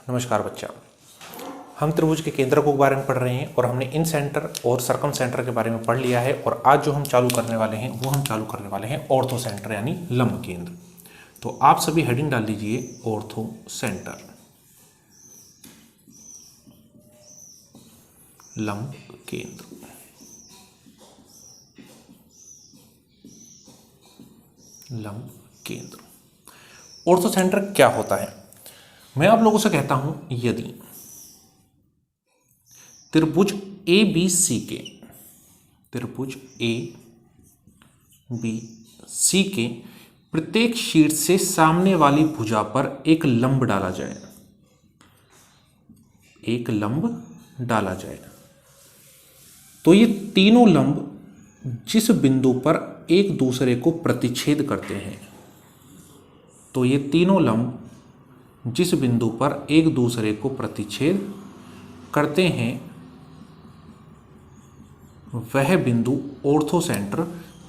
नमस्कार बच्चा, हम त्रिभुज के केंद्रकों के बारे में पढ़ रहे हैं और हमने इन सेंटर और सरकम सेंटर के बारे में पढ़ लिया है। और आज जो हम चालू करने वाले हैं वो हम चालू करने वाले हैं ऑर्थो सेंटर यानी लंब केंद्र। तो आप सभी हेडिंग डाल दीजिए ऑर्थो सेंटर, लंब केंद्र। लंब केंद्र ऑर्थो सेंटर क्या होता है? मैं आप लोगों से कहता हूं, यदि त्रिभुज ए बी सी के प्रत्येक शीर्ष से सामने वाली भुजा पर एक लंब डाला जाए, तो ये तीनों लंब जिस बिंदु पर एक दूसरे को प्रतिच्छेद करते हैं, वह बिंदु ऑर्थो सेंटर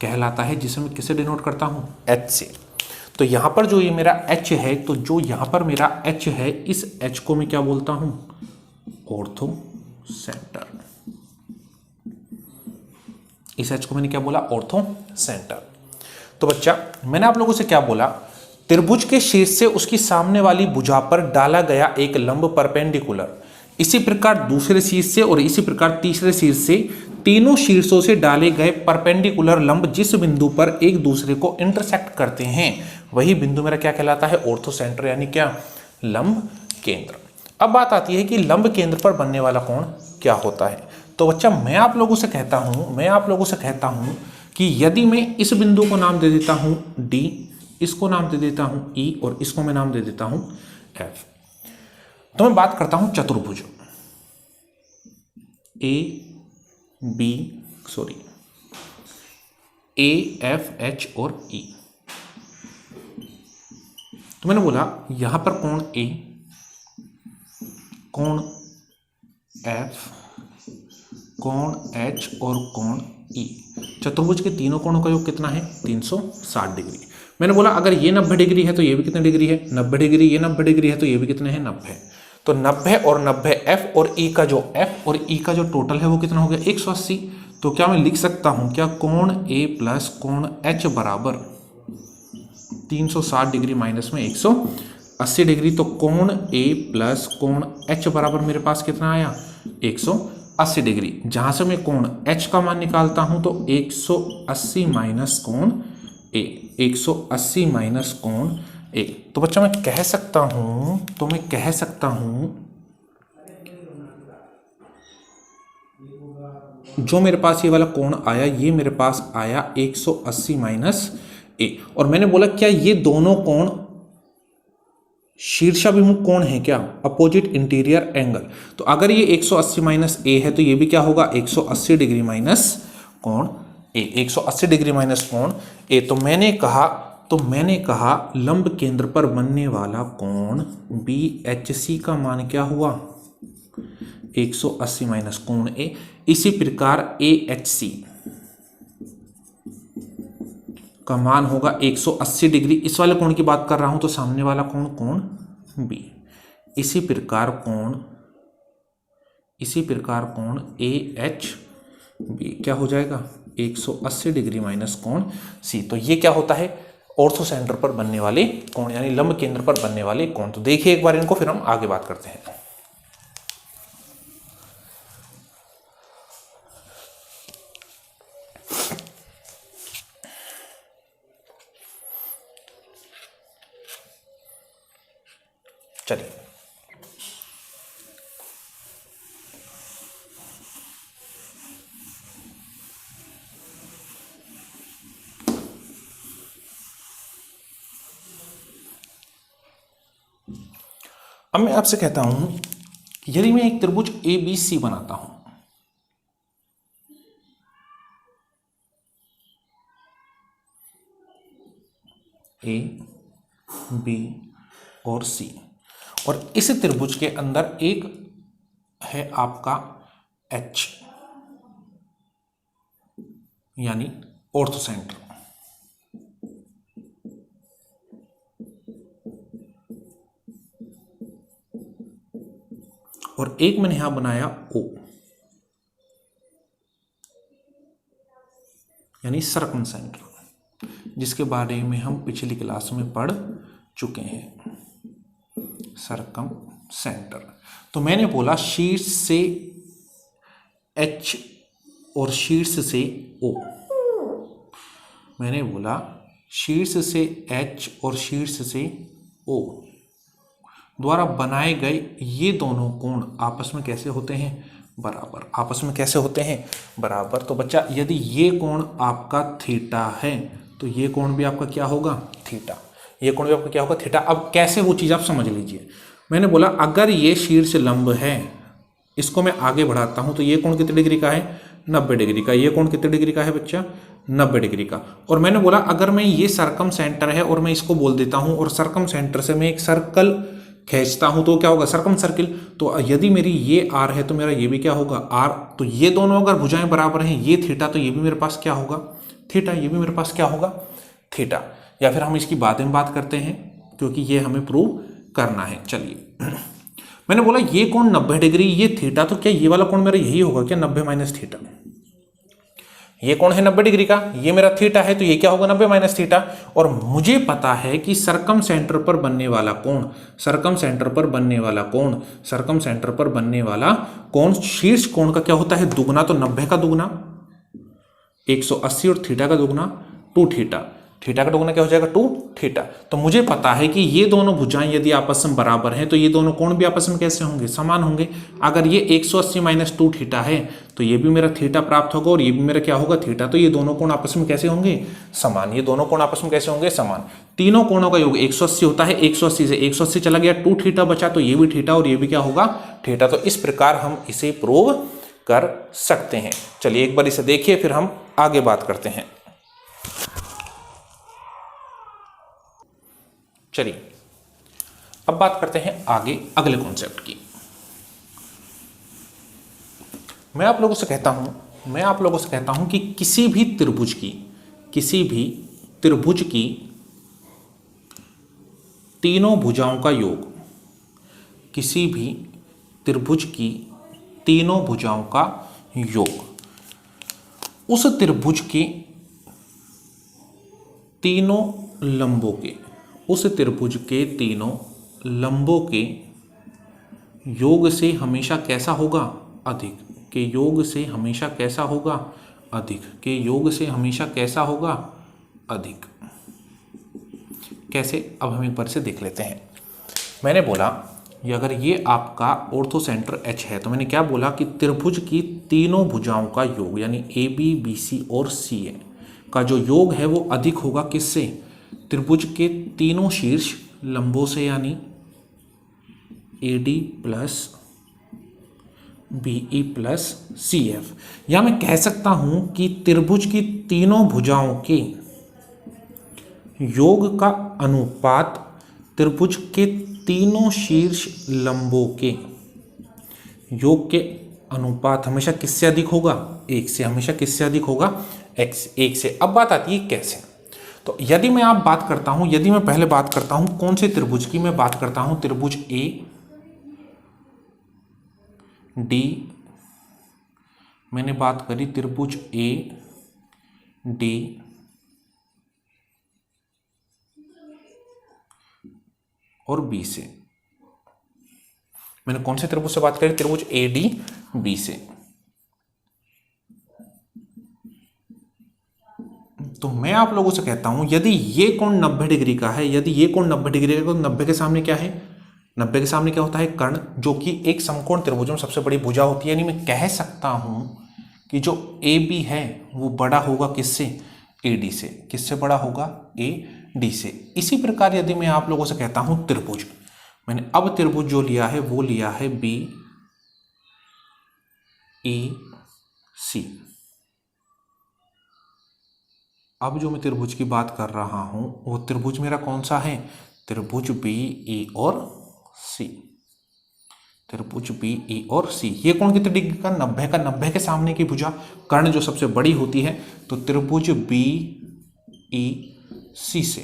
कहलाता है, जिसे मैं किसे डिनोट करता हूं? H से। तो यहां पर जो ये मेरा H है, तो जो यहां पर मेरा H है, इस H को मैं क्या बोलता हूं? Ortho centre. इस H को मैंने क्या बोला? Ortho centre. तो बच्चा, मैंने आप लोगों से क्या बोला? त्रिभुज के शीर्ष से उसकी सामने वाली भुजा पर डाला गया एक लंब परपेंडिकुलर, इसी प्रकार दूसरे शीर्ष से और इसी प्रकार तीसरे शीर्ष से, तीनों शीर्षों से डाले गए परपेंडिकुलर लंब जिस बिंदु पर एक दूसरे को इंटरसेक्ट करते हैं, वही बिंदु मेरा क्या कहलाता है? ऑर्थो सेंटर यानी क्या? लंब केंद्र। अब बात आती है कि लंब केंद्र पर बनने वाला कोण क्या होता है। तो बच्चा, मैं आप लोगों से कहता हूं कि यदि मैं इस बिंदु को नाम दे देता हूं D, इसको नाम दे देता हूं E और इसको मैं नाम दे देता हूं F, तो मैं बात करता हूं चतुर्भुज A F H और E। तो मैंने बोला यहां पर कोण A, कोण F, कोण H और कोण E। चतुर्भुज के तीनों कोणों का योग कितना है? 360 डिग्री। मैंने बोला अगर ये 90 डिग्री है तो ये भी कितने डिग्री है? 90 डिग्री। ये 90 डिग्री है तो ये भी कितने हैं? 90। तो 90 और 90 F और E का जो टोटल है वो कितना हो गया? 180। तो क्या मैं लिख सकता हूं क्या? कोण A प्लस कोण H बराबर 360 डिग्री माइनस में 180 डिग्री। तो कोण A प्लस कोण H बराबर मेरे पास कितना आया? 180 डिग्री। जहां से मैं कोण H का मान निकालता हूं तो 180 माइनस कोण A, 180 माइनस कोण A। तो बच्चा मैं कह सकता हूं जो मेरे पास ये वाला कोण आया, ये मेरे पास आया 180 माइनस A। और मैंने बोला क्या ये दोनों कोण शीर्षाभिमुख कोण है क्या? Opposite interior angle. तो अगर ये 180 माइनस A है तो ये भी क्या होगा? 180 डिग्री माइनस कोण A, 180 डिग्री माइनस कोण A। तो मैंने कहा लंब केंद्र पर बनने वाला कोण BHC का मान क्या हुआ? 180 माइनस कोण A। इसी प्रकार AHC का मान होगा 180 डिग्री। इस वाले कोण की बात कर रहा हूं तो सामने वाला कोण B। इसी प्रकार कोण AHB क्या हो जाएगा? 180 डिग्री माइनस कोण C। तो ये क्या होता है? ऑर्थो सेंटर पर बनने वाले कोण यानी लंब केंद्र पर बनने वाले कोण। तो देखिए एक बार इनको, फिर हम आगे बात करते हैं। चलिए, अब मैं आपसे कहता हूं यदि मैं एक त्रिभुज ABC बनाता हूं, A, B और C, और इस त्रिभुज के अंदर एक है आपका H यानी ऑर्थो सेंटर। और एक मैंने यहां बनाया O, यानी सर्कम सेंटर, जिसके बारे में हम पिछली क्लास में पढ़ चुके हैं, सर्कम सेंटर। तो मैंने बोला शीर्ष से H और शीर्ष से O, मैंने बोला शीर्ष से H और शीर्ष से O द्वारा बनाए गए ये दोनों कोण आपस में कैसे होते हैं, बराबर। आपस में कैसे होते हैं, बराबर। तो बच्चा यदि ये कोण आपका थीटा है तो ये कोण भी आपका क्या होगा, थीटा। ये कोण भी आपका क्या होगा, थीटा। अब कैसे वो चीज़ आप समझ लीजिए। मैंने बोला अगर ये शीर्ष लंब है, इसको मैं आगे बढ़ाता हूं तो ये कोण कितने डिग्री का है, 90 डिग्री का। ये कोण कितने डिग्री का है बच्चा, 90 डिग्री का। और मैंने बोला अगर मैं ये सर्कम सेंटर है और मैं इसको बोल देता हूं और सर्कम सेंटर से मैं एक सर्कल खींचता हूं तो क्या होगा, सर्कम सर्किल। तो यदि मेरी ये आर है तो मेरा ये भी क्या होगा, आर। तो ये दोनों अगर भुजाएं बराबर हैं, ये थीटा, तो ये भी मेरे पास क्या होगा, थीटा। ये भी मेरे पास क्या होगा, थीटा। या फिर हम इसकी बाद में बात करते हैं क्योंकि ये हमें प्रूव करना है। चलिए, मैंने बोला ये कोण 90 डिग्री, ये थीटा, तो क्या ये वाला कोण मेरा यही होगा क्या, 90 माइनस थीटा। ये कोण है 90 डिग्री का, ये मेरा थीटा है, तो ये क्या होगा, 90 माइनस थीटा। और मुझे पता है कि सर्कम सेंटर पर बनने वाला कोण, सर्कम सेंटर पर बनने वाला कोण, सर्कम सेंटर पर बनने वाला कोण शीर्ष कोण का क्या होता है, दुगना। तो 90 का दुगना 180 और थीटा का दुगना 2 थीटा। थीटा का दुगना क्या हो जाएगा, 2 थीटा। तो मुझे पता है कि ये दोनों भुजाएं यदि आपस में बराबर हैं तो ये दोनों कोण भी आपस में कैसे होंगे, समान होंगे। अगर ये 180 माइनस 2 थीटा है तो ये भी मेरा थीटा प्राप्त होगा और ये भी मेरा क्या होगा, थीटा। तो ये दोनों कोण आपस में कैसे होंगे, समान। ये दोनों कोण आपस में कैसे होंगे, समान। तीनों कोणों का योग 180 होता है, 180 से 180 चला गया, 2 थीटा बचा, तो ये भी थीटा और ये भी क्या होगा, थीटा। तो इस प्रकार हम इसे प्रूव कर सकते हैं। चलिए एक बार इसे देखिए, फिर हम आगे बात करते हैं। चलिए अब बात करते हैं आगे अगले कॉन्सेप्ट की। मैं आप लोगों से कहता हूं कि किसी भी त्रिभुज की तीनों भुजाओं का योग, किसी भी त्रिभुज की तीनों भुजाओं का योग उस त्रिभुज के तीनों लंबों के, उस त्रिभुज के तीनों लंबों के योग से हमेशा कैसा होगा, अधिक। के योग से हमेशा कैसा होगा, अधिक। के योग से हमेशा कैसा होगा, अधिक। कैसे, अब हम एक बार से देख लेते हैं। मैंने बोला ये अगर ये आपका ऑर्थो सेंटर H है तो मैंने क्या बोला कि त्रिभुज की तीनों भुजाओं का योग यानी AB BC और CA का जो योग है वो अधिक होगा किससे, त्रिभुज के तीनों शीर्ष लंबों से, यानी AD plus BE plus CF। या मैं कह सकता हूं कि त्रिभुज की तीनों भुजाओं के योग का अनुपात त्रिभुज के तीनों शीर्ष लंबों के योग के अनुपात हमेशा किससे अधिक होगा, 1 से। हमेशा किससे अधिक होगा, 1 से। अब बात आती है कैसे। तो यदि मैं पहले बात करता हूं कौन से त्रिभुज की, मैं बात करता हूं त्रिभुज AD, मैंने बात करी त्रिभुज AD और B से। मैंने कौन से त्रिभुज से बात करी, त्रिभुज ADB से। तो मैं आप लोगों से कहता हूं यदि ये कोण 90 डिग्री का है, यदि ये कोण 90 डिग्री का, तो 90 के सामने क्या है, 90 के सामने क्या होता है, कर्ण, जो कि एक समकोण त्रिभुज में सबसे बड़ी भुजा होती है। यानी मैं कह सकता हूं कि जो AB है वो बड़ा होगा किससे, AD से। किससे बड़ा होगा, AD से। इसी प्रकार यदि मैं आप लोगों से कहता हूं त्रिभुज, मैंने अब त्रिभुज जो लिया है वो लिया है BEC। अब जो मैं त्रिभुज की बात कर रहा हूं वो त्रिभुज मेरा कौन सा है, त्रिभुज BE और C। त्रिभुज BE और C। ये कोण कितने डिग्री का, 90 का। 90 के सामने की भुजा कर्ण जो सबसे बड़ी होती है, तो त्रिभुज BEC से।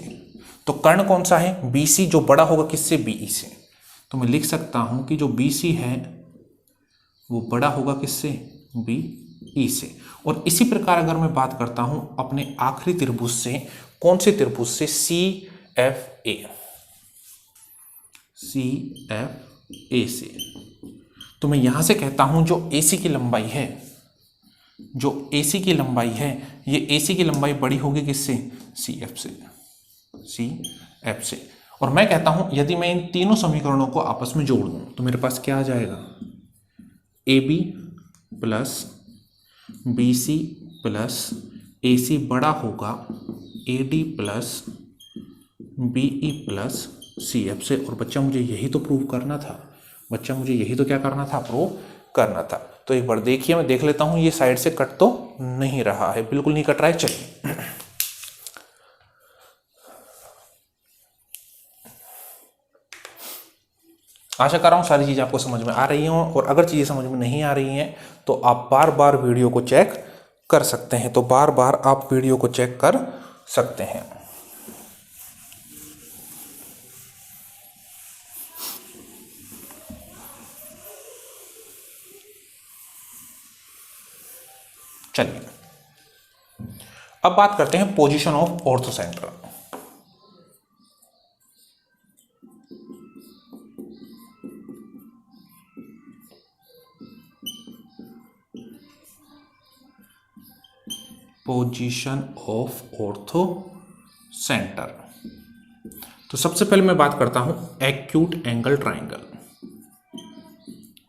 तो कर्ण कौन सा है, BC, जो बड़ा होगा किससे, BE से। तो मैं लिख सकता हूं कि जो BC है वो बड़ा होगा किससे, बी ई से। और इसी प्रकार अगर मैं बात करता हूं अपने आखिरी त्रिभुज से, कौन से त्रिभुज से, C F A, C F A से, तो मैं यहां से कहता हूं जो एसी की लंबाई है, जो एसी की लंबाई है, ये एसी की लंबाई बड़ी होगी किससे, सी एफ से, सी एफ से। और मैं कहता हूं यदि मैं इन तीनों समीकरणों को आपस में जोड़ दूं तो मेरे पास क्या आ जाएगा, A B plus B C plus A C बड़ा होगा A D plus B E plus C F से। और बच्चा मुझे यही तो प्रूव करना था, बच्चा मुझे यही तो क्या करना था, प्रूव करना था। तो एक बार देखिए, मैं देख लेता हूं ये साइड से कट तो नहीं रहा है, बिल्कुल नहीं कट रहा है। चलिए आशा कर रहा हूं सारी चीजें आपको समझ में आ रही हों, और अगर चीजें समझ में नहीं आ रही हैं तो आप बार बार वीडियो को चेक कर सकते हैं, तो बार बार आप वीडियो को चेक कर सकते हैं। चलिए अब बात करते हैं position of orthocentre. Position of orthocentre. तो सबसे पहले मैं बात करता हूं acute angle triangle,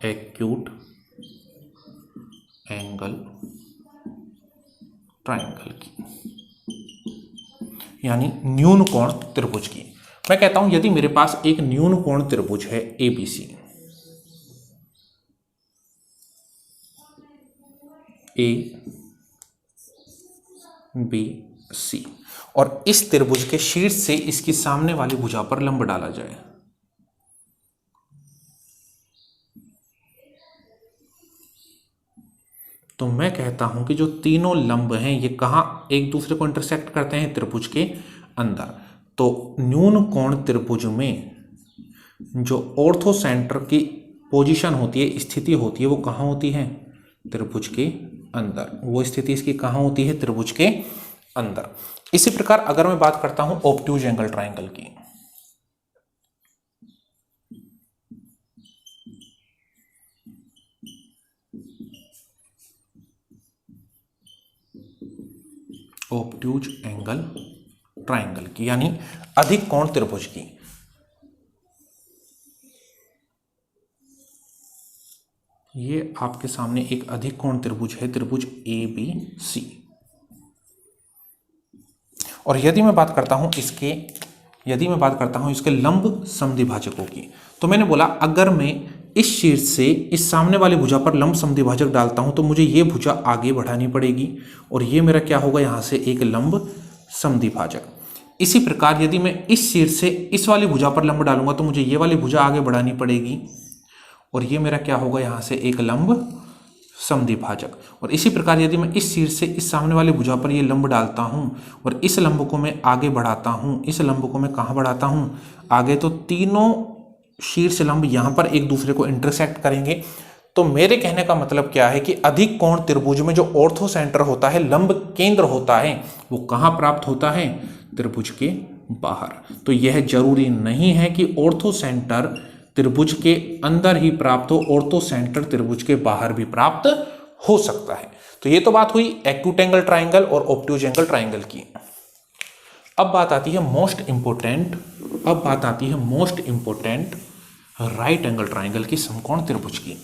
acute angle triangle की, यानी न्यून कोण त्रिभुज की। मैं कहता हूं यदि मेरे पास एक न्यून कोण त्रिभुज है एबीसी, ए बी सी, और इस त्रिभुज के शीर्ष से इसकी सामने वाली भुजा पर लंब डाला जाए, तो मैं कहता हूं कि जो तीनों लंब हैं ये कहां एक दूसरे को इंटरसेक्ट करते हैं, त्रिभुज के अंदर। तो न्यून कोण त्रिभुज में जो ऑर्थो सेंटर की पोजीशन होती है, स्थिति होती है, वो कहां होती है, त्रिभुज के अंदर। वो स्थिति इसकी कहां होती है, त्रिभुज के अंदर। इसी प्रकार अगर मैं बात करता हूं ऑब्ट्यूज एंगल ट्राइंगल की, ऑब्ट्यूज एंगल ट्राइंगल की, यानी अधिक कोण त्रिभुज की। ये आपके सामने एक अधिक कोण त्रिभुज है, त्रिभुज ए बी सी। और यदि मैं बात करता हूं इसके लंब समद्विभाजकों की, तो मैंने बोला अगर मैं इस शीर्ष से इस सामने वाली भुजा पर लंब समद्विभाजक डालता हूं तो मुझे ये भुजा आगे बढ़ानी पड़ेगी, और ये मेरा क्या होगा, यहां से एक लंब समद्विभाजक। इसी प्रकार यदि मैं इस शीर्ष से इस वाली भुजा पर लंब डालूंगा तो मुझे ये वाली भुजा आगे बढ़ानी पड़ेगी, और ये मेरा क्या होगा, यहां से एक लंब समद्विभाजक। और इसी प्रकार यदि मैं इस शीर्ष से इस सामने वाली भुजा पर ये लंब डालता हूं और इस लंब को मैं आगे बढ़ाता हूं, इस लंब को मैं कहां बढ़ाता हूं, आगे, तो तीनों शीर्ष लंब यहां पर एक दूसरे को इंटरसेक्ट करेंगे। तो मेरे कहने का मतलब क्या है कि अधिक कोण त्रिभुज में जो ऑर्थो सेंटर होता है, लंब केंद्र होता है, वो कहां प्राप्त होता है, त्रिभुज के बाहर। तो यह जरूरी नहीं है कि ऑर्थो सेंटर त्रिभुज के अंदर ही प्राप्त हो, ऑर्थो सेंटर त्रिभुज के बाहर भी प्राप्त हो सकता है। तो ये तो बात हुई एक्यूट एंगल ट्राइंगल और ऑब्ट्यूज एंगल ट्राइंगल की। अब बात आती है most important right angle triangle की, समकोण त्रिभुज की।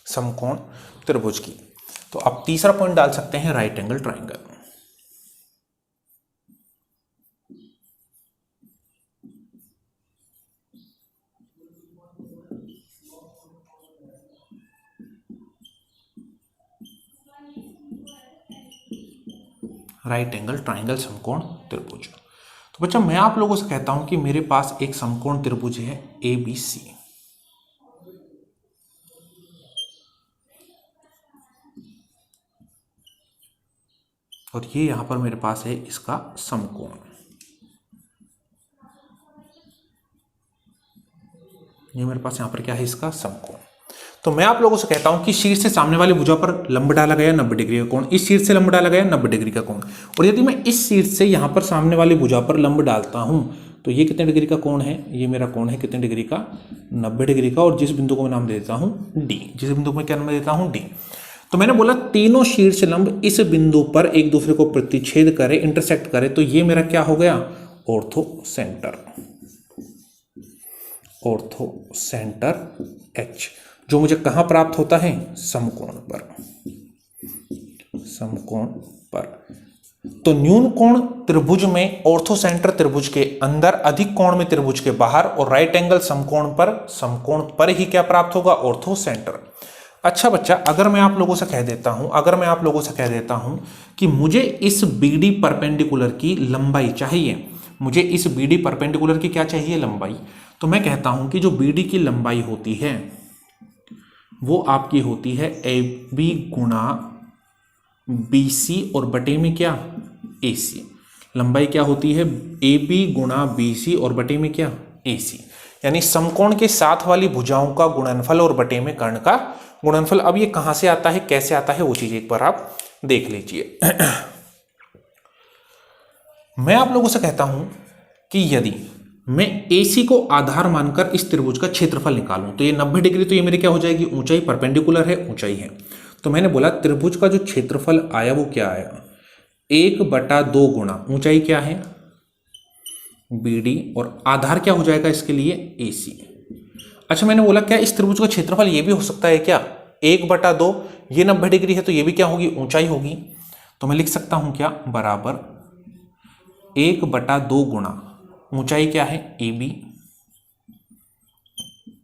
समकोण त्रिभुज की, तो आप तीसरा पॉइंट डाल सकते हैं right angle triangle. Right angle triangle समकोण त्रिभुज। तो बच्चा मैं आप लोगों से कहता हूं कि मेरे पास एक समकोण त्रिभुज है ए बी सी, और ये यहां पर मेरे पास है इसका समकोण। ये मेरे पास यहाँ पर क्या है, इसका समकोण। तो मैं आप लोगों से कहता हूं कि शीर्ष से सामने वाली भुजा पर लंब डाला गया 90 डिग्री का कोण, इस शीर्ष से लंब डाला गया 90 डिग्री का कोण, और यदि मैं इस शीर्ष से यहां पर सामने वाली भुजा पर लंब डालता हूं तो ये कितने डिग्री का कोण है, ये मेरा कोण है कितने डिग्री का, 90 डिग्री का। और जिस बिंदु को मैं नाम दे देता हूं डी, जिस बिंदु को मैं क्या नाम देता हूं डी। तो मैंने बोला तीनों शीर्ष लंब इस बिंदु पर एक दूसरे को प्रतिच्छेद करे, इंटरसेक्ट करे, तो ये मेरा क्या हो गया, ortho centre, ortho centre H, जो मुझे कहां प्राप्त होता है, समकोण पर, समकोण पर। तो न्यून कोण त्रिभुज में ऑर्थो सेंटर त्रिभुज के अंदर, अधिक कोण में त्रिभुज के बाहर, और राइट एंगल समकोण पर ही क्या प्राप्त होगा, ऑर्थो सेंटर। अच्छा बच्चा, अगर मैं आप लोगों से कह देता हूं कि मुझे इस बीडी परपेंडिकुलर की लंबाई चाहिए, मुझे इस बीडी परपेंडिकुलर की क्या चाहिए, लंबाई, तो मैं कहता हूं कि जो बीडी की लंबाई होती है वो आपकी होती है ए बी गुणा बी सी और बटे में क्या, ए सी। लंबाई क्या होती है, ए बी गुणा बी सी और बटे में क्या, ए सी। यानी समकोण के साथ वाली भुजाओं का गुणनफल और बटे में कर्ण का गुणनफल। अब ये कहां से आता है, कैसे आता है, वो चीज एक बार आप देख लीजिए। मैं आप लोगों से कहता हूं कि यदि मैं AC को आधार मानकर इस त्रिभुज का क्षेत्रफल निकालूं तो ये 90 डिग्री, तो ये मेरी क्या हो जाएगी, ऊंचाई, परपेंडिकुलर है, ऊंचाई है। तो मैंने बोला त्रिभुज का जो क्षेत्रफल आया वो क्या आया, 1/2 गुणा ऊंचाई क्या है BD, और आधार क्या हो जाएगा इसके लिए, AC। अच्छा, मैंने बोला क्या इस त्रिभुज का क्षेत्रफल ये भी हो सकता है क्या, 1/2, ये 90 डिग्री है तो ये भी क्या होगी, ऊंचाई होगी। तो मैं लिख सकता हूं क्या, बराबर 1/2 गुणा ऊंचाई क्या है AB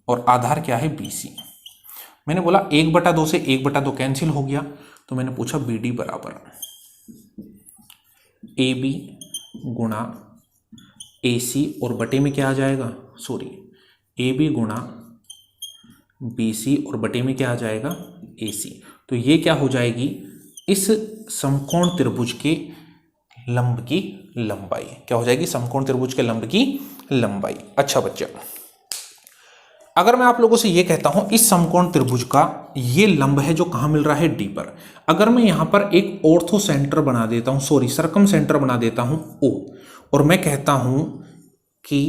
और आधार क्या है BC। मैंने बोला 1/2 से 1/2 कैंसिल हो गया, तो मैंने पूछा BD बराबर AB गुणा AC और बटे में क्या आ जाएगा, सॉरी AB गुणा BC और बटे में क्या आ जाएगा, AC। तो ये क्या हो जाएगी, इस समकोण त्रिभुज के लंब की लंबाई क्या हो जाएगी, समकोण त्रिभुज के लंब की लंबाई। अच्छा बच्चा, अगर मैं आप लोगों से ये कहता हूं इस समकोण त्रिभुज का ये लंब है जो कहां मिल रहा है, डी पर, अगर मैं यहां पर एक ऑर्थो सेंटर बना देता हूं, सॉरी सरकम सेंटर बना देता हूं O, और मैं कहता हूं कि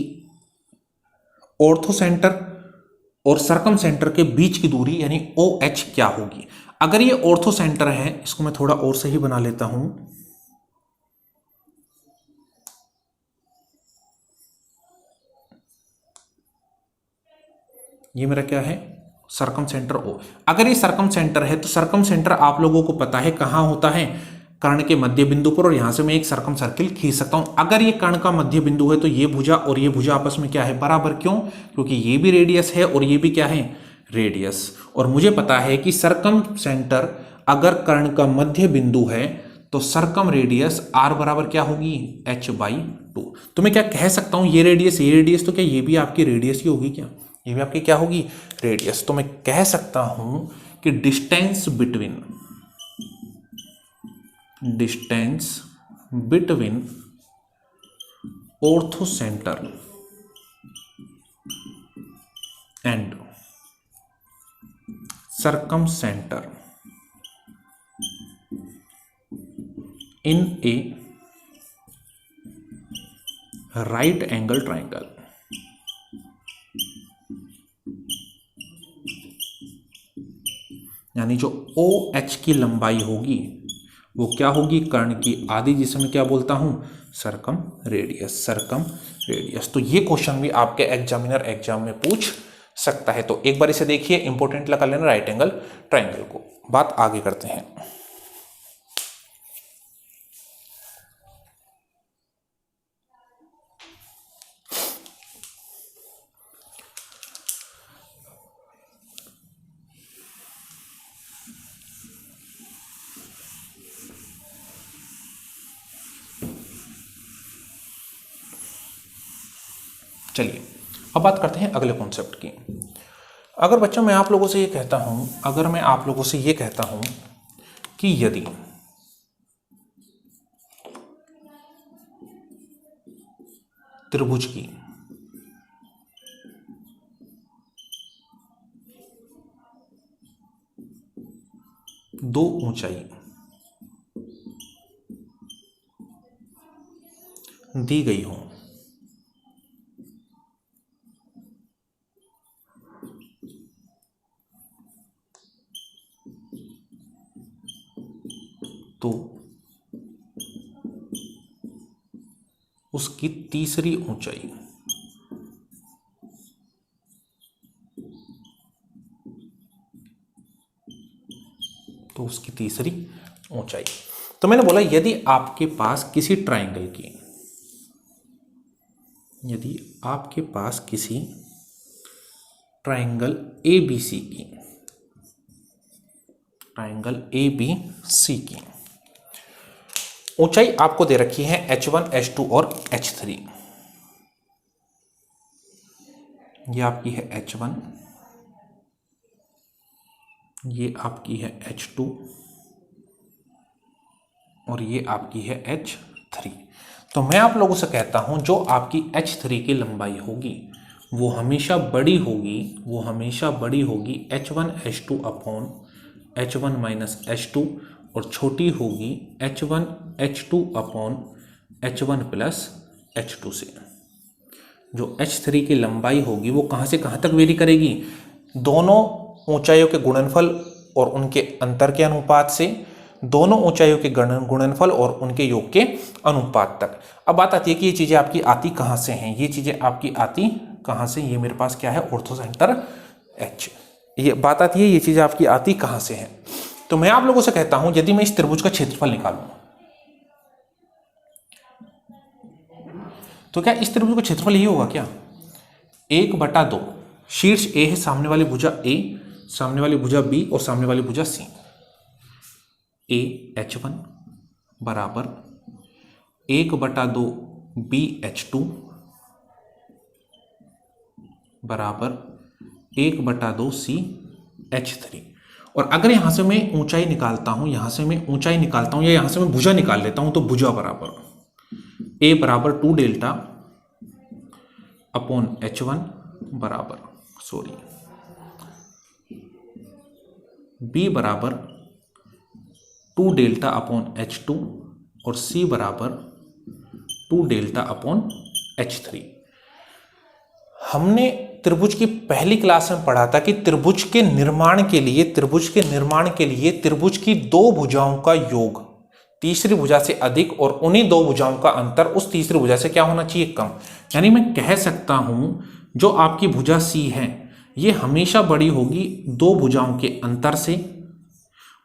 ऑर्थो सेंटर और सरकम सेंटर के बीच की दूरी यानी OH क्या होगी। अगर ये ऑर्थो सेंटर है, इसको मैं थोड़ा और सही बना लेता हूं, ये मेरा क्या है, सरकम सेंटर O। अगर ये सरकम सेंटर है तो सरकम सेंटर आप लोगों को पता है कहां होता है, कर्ण के मध्य बिंदु पर, और यहां से मैं एक सरकम सर्किल खींच सकता हूं। अगर ये कर्ण का मध्य बिंदु है तो ये भुजा और ये भुजा आपस में क्या है, बराबर। क्यों, क्योंकि ये भी रेडियस है और ये भी क्या है, रेडियस। और मुझे पता है कि सरकम सेंटर अगर कर्ण का मध्य बिंदु है तो सरकम रेडियस R बराबर क्या होगी, h/2। तो मैं क्या कह सकता हूं, ये रेडियस, तो क्या ये भी आपकी रेडियस ही होगी क्या, ये भी आपकी क्या होगी, रेडियस। तो मैं कह सकता हूं कि distance between orthocentre and circumcentre in a right angle triangle, यानी जो OH की लंबाई होगी वो क्या होगी, कर्ण की आधी, जिसे मैं क्या बोलता हूं, सरकम रेडियस। तो ये क्वेश्चन भी आपके एग्जाम में पूछ सकता है। तो एक बार इसे देखिए, इंपॉर्टेंट लगा लेना राइट एंगल ट्राइंगल को। बात आगे करते हैं। चलिए अब बात करते हैं अगले कॉन्सेप्ट की। अगर बच्चों मैं आप लोगों से ये कहता हूं कि यदि त्रिभुज की दो ऊंचाई दी गई हो तो उसकी तीसरी ऊंचाई तो मैंने बोला यदि आपके पास किसी ट्राइंगल की ट्राइंगल ABC की ऊंचाई आपको दे रखी है H1, H2 और H3। ये आपकी है H1, ये आपकी है H2 और ये आपकी है H3। तो मैं आप लोगों से कहता हूं जो आपकी H3 की लंबाई होगी वो हमेशा बड़ी होगी H1 H2 upon H1 minus H2 और छोटी होगी H1 H2 upon H1 plus H2 से। जो H3 की लंबाई होगी वो कहाँ से कहाँ तक वेरी करेगी? दोनों ऊंचाइयों के गुणनफल और उनके अंतर के अनुपात से, दोनों ऊंचाइयों के गुणनफल और उनके योग के अनुपात तक। अब बात आती है कि ये चीज़ें आपकी आती कहाँ से हैं? ये चीज़ें आपकी आती कहाँ से? ये मेरे पास क्या है? Ortho centre H। ये बात आती है ये चीज़ें आपकी आती कहाँ से हैं? तो मैं आप लोगों से कहता हूं यदि मैं इस त्रिभुज का क्षेत्रफल निकालूं तो क्या इस त्रिभुज का क्षेत्रफल ये होगा क्या? 1/2 शीर्ष A है, सामने वाली भुजा A, सामने वाली भुजा B और सामने वाली भुजा C। A H1 बराबर 1/2 B H2 बराबर 1/2 C H3। और अगर यहां से मैं ऊंचाई निकालता हूं, या यहां से मैं भुजा निकाल लेता हूं, तो भुजा बराबर A बराबर 2 डेल्टा अपॉन H1 बराबर B बराबर 2 डेल्टा अपॉन H2 और C बराबर 2 डेल्टा अपॉन H3। हमने त्रिभुज की पहली क्लास में पढ़ा था कि त्रिभुज के निर्माण के लिए त्रिभुज की दो भुजाओं का योग तीसरी भुजा से अधिक और उन्हीं दो भुजाओं का अंतर उस तीसरी भुजा से क्या होना चाहिए? कम। यानी मैं कह सकता हूं जो आपकी भुजा C है ये हमेशा बड़ी होगी दो भुजाओं के अंतर से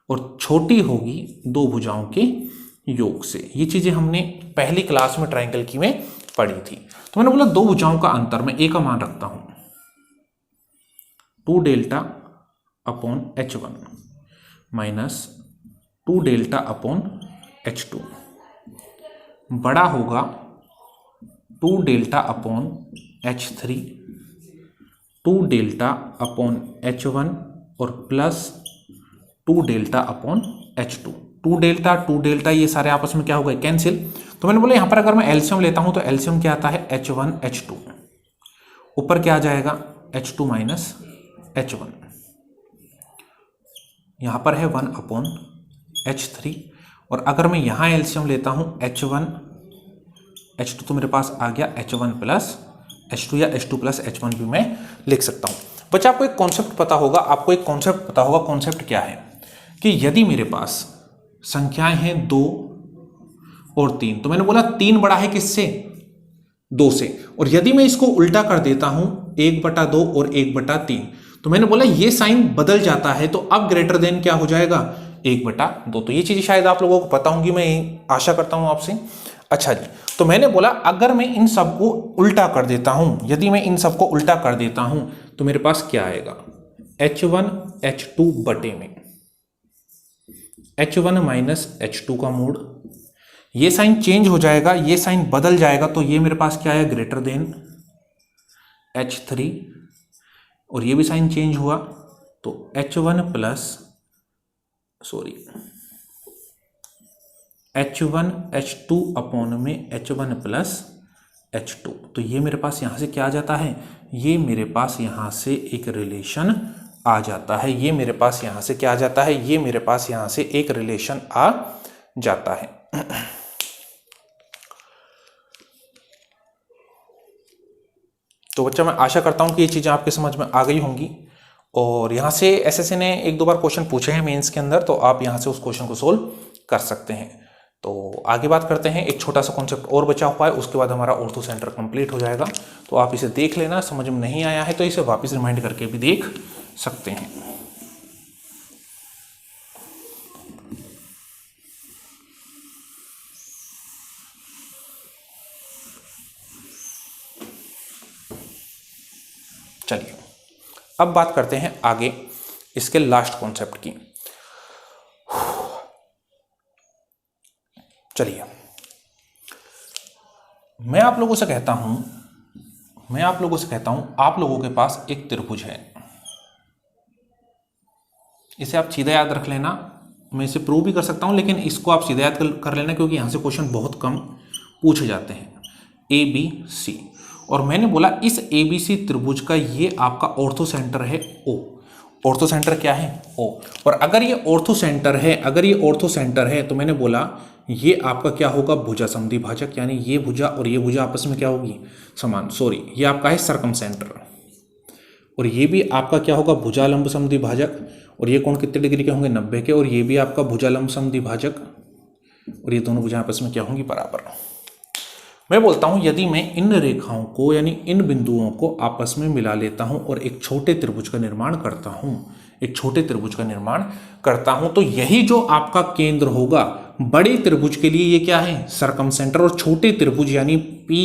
और छोटी होगी दो भुजाओं के योग से। ये चीजें हमने पहली क्लास में ट्राइंगल की में पढ़ी थी। तो मैंने बोला दो भुजाओं का अंतर, मैं A का मान रखता हूं 2 delta upon H1 minus 2 delta upon H2 बड़ा होगा 2 delta upon H3, 2 delta upon H1 और plus 2 delta upon H2। 2 delta ये सारे आपस में क्या हो गए? कैंसिल। तो मैंने बोला यहां पर अगर मैं एलसीएम लेता हूं तो एलसीएम क्या आता है? H1 H2 ऊपर क्या आ जाएगा? H2 minus H1। यहां पर है 1 अपॉन H3 और अगर मैं यहां एलसीएम लेता हूं H1 H2 तो मेरे पास आ गया H1 प्लस H2 या H2 प्लस H1 भी मैं लिख सकता हूं। बच्चा आपको एक कॉन्सेप्ट पता होगा, कॉन्सेप्ट क्या है कि यदि मेरे पास संख्याएं हैं 2 और 3 तो मैंने बोला 3 बड़ा है किससे? 2 से। और यदि मैं इसको उल्टा कर देता हूं 1/2 और 1/3 तो मैंने बोला ये साइन बदल जाता है, तो अब ग्रेटर देन क्या हो जाएगा? 1/2। तो ये चीज शायद आप लोगों को पता होंगी, मैं आशा करता हूं आपसे। अच्छा जी, तो मैंने बोला अगर मैं इन सबको उल्टा कर देता हूं, यदि मैं इन सबको उल्टा कर देता हूं तो मेरे पास क्या आएगा? H1 H2 बटे में H1 माइनस H2 का मूड, ये साइन चेंज हो जाएगा, ये साइन बदल जाएगा, तो ये मेरे पास क्या है? ग्रेटर देन H3 और ये भी साइन चेंज हुआ तो H1 H2 अपॉन में H1 प्लस H2। तो ये मेरे पास यहां से क्या आ जाता है? ये मेरे पास यहां से एक रिलेशन आ जाता है, ये मेरे पास यहां से क्या आ जाता है, ये मेरे पास यहां से एक रिलेशन आ जाता है। तो बच्चा मैं आशा करता हूं कि ये चीजें आपके समझ में आ गई होंगी, और यहां से एसएससी ने एक दो बार क्वेश्चन पूछे हैं मेंस के अंदर, तो आप यहां से उस क्वेश्चन को सोल्व कर सकते हैं। तो आगे बात करते हैं, एक छोटा सा कॉन्सेप्ट और बचा हुआ है, उसके बाद हमारा ऑर्थो सेंटर कंप्लीट हो जाएगा। तो आप इसे देख लेना, समझ में नहीं आया है तो इसे वापस रिमाइंड करके भी देख सकते हैं। चलिए अब बात करते हैं आगे इसके लास्ट कॉन्सेप्ट की। चलिए मैं आप लोगों से कहता हूं आप लोगों के पास एक त्रिभुज है, इसे आप सीधा याद रख लेना। मैं इसे प्रूव भी कर सकता हूं, लेकिन इसको आप सीधा याद कर लेना क्योंकि यहां से क्वेश्चन बहुत कम पूछे जाते हैं। ए बी सी, और मैंने बोला इस ए बी सी त्रिभुज का ये आपका ऑर्थो सेंटर है ओ। ऑर्थो सेंटर क्या है? ओ। और अगर ये ऑर्थो सेंटर है तो मैंने बोला ये आपका क्या होगा? भुजा समद्वि भाजक, यानी ये भुजा और ये भुजा आपस में क्या होगी? समान। सॉरी, ये आपका है सर्कम सेंटर, और ये भी आपका क्या होगा? भुजालंब समद्वि भाजक। और ये कोण कितने डिग्री के होंगे? 90 के। और ये भी आपका भुजालंब समद्वि भाजक, और ये दोनों भुजाएं आपस में क्या होंगी? बराबर। मैं बोलता हूं यदि मैं इन रेखाओं को यानी इन बिंदुओं को आपस में मिला लेता हूं और एक छोटे त्रिभुज का निर्माण करता हूं, तो यही जो आपका केंद्र होगा, बड़े त्रिभुज के लिए ये क्या है? सर्कम सेंटर, और छोटे त्रिभुज यानी पी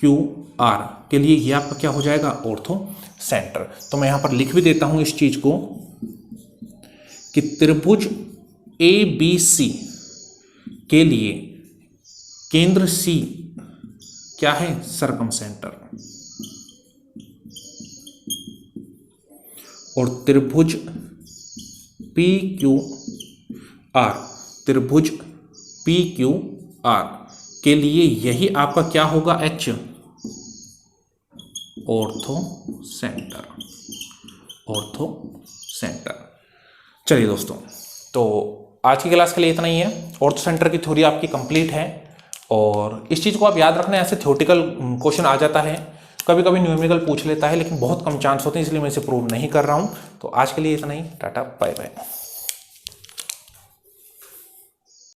क्यू आर के लिए ये आपका क्या हो जाएगा? Ortho centre. तो मैं यहां पर लिख भी देता हूं इस चीज को कि त्रिभुज ए बी सी के लिए केंद्र सी क्या है? Circum centre. और त्रिभुज पी क्यू आर के लिए यही आपका क्या होगा? H, ortho centre. चलिए दोस्तों, तो आज की क्लास के लिए इतना ही है। ऑर्थो सेंटर की थ्योरी आपकी कंप्लीट है, और इस चीज़ को आप याद रखना, ऐसे थ्योरेटिकल क्वेश्चन आ जाता है, कभी कभी न्यूमेरिकल पूछ लेता है, लेकिन बहुत कम चांस होते हैं, इसलिए मैं इसे प्रूव नहीं कर रहा हूं। तो आज के लिए इतना ही। Tata bye bye.